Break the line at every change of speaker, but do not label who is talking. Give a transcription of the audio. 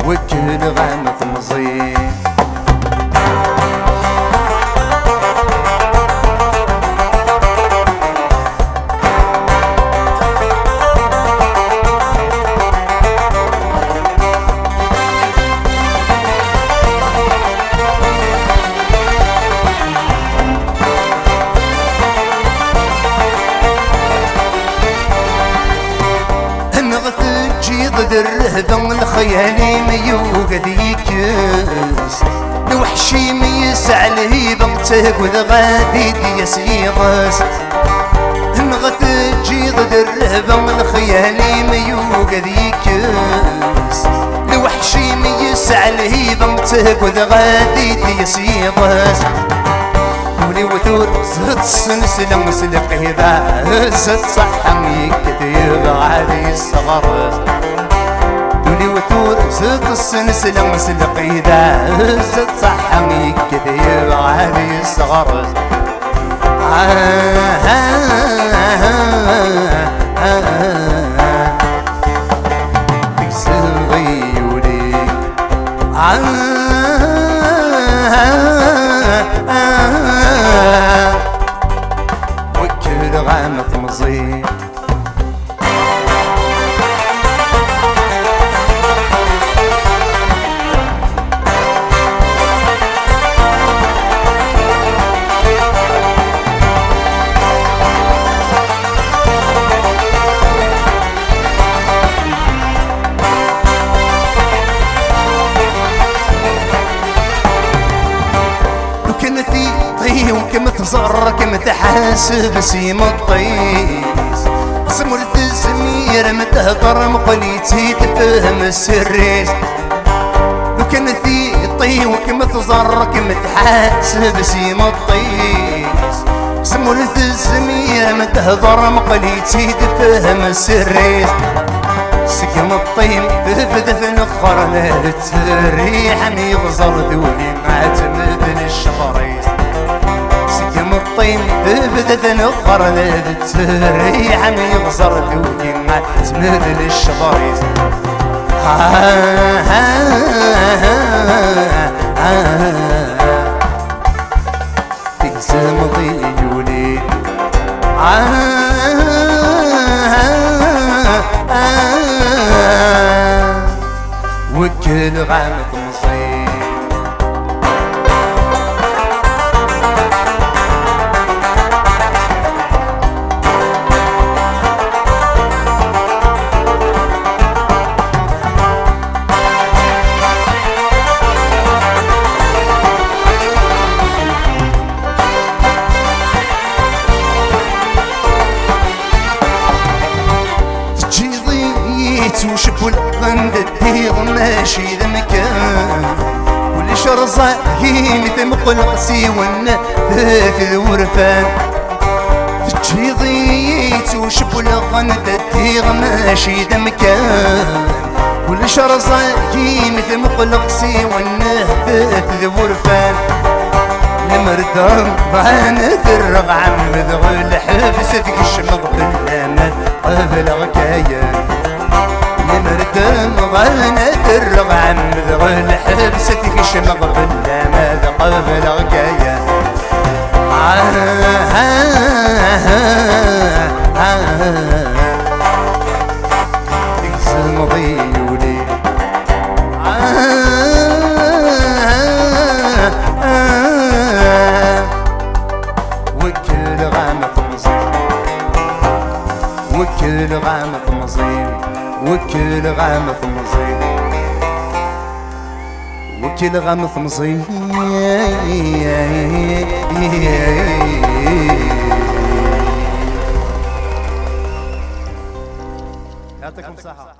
وكل غامة مزين ضد الرهبة الخيالي ميوقد يكس الوحشي ميسع الهيبة تهقد غادي يسيغس نغتجي ضد الرهبة الخيالي ميوقد يكس الوحشي ميسع الهيبة تهقد غادي يسيغس ولي وثور زهد السنسلة مسلق إذا زهد صحن يكتب عادي الصغر ولي وثور زهد السنسلة مسلق إذا زهد صحن يكتب عادي الصغر تكسر غيولي وكل غامة مزين وكم تزر كم تحاسب سيم الطيس سمو الزمير متهضر مقليتي تفهم السريس لو كان في طي وكم تزر كم تحاسب سيم الطيس سمو الزمير متهضر مقليتي تفهم السريس سقم الطيم تبدث نخر لا تريح ميغزر ذولي معتمد للشفريس سقم الطيم تبدث نخر لا تريح ميغزر ذولي معتمد للشفريس تقسم ضيولي وكل غامة مصير وشب الغند الدير ماشي ذا مكان كل شرزة مثل مقلق سيوان في الورفان تجي ضيت وشب الغند الدير ماشي ذا مكان كل شرزة مثل مقلق سيوان في الورفان المردان ضانت الرغعم مذغل حفستك الشمغ في الأمل قبل غكايا المردان ضانت الرغعم مذغل حفستك الشمغ في الأمل قبل غكايا تقسم ضيولي وكل غامة مصير وكل غامة مصير وكل غامة مصير وكل غامة مصير يعطيكم الصحة.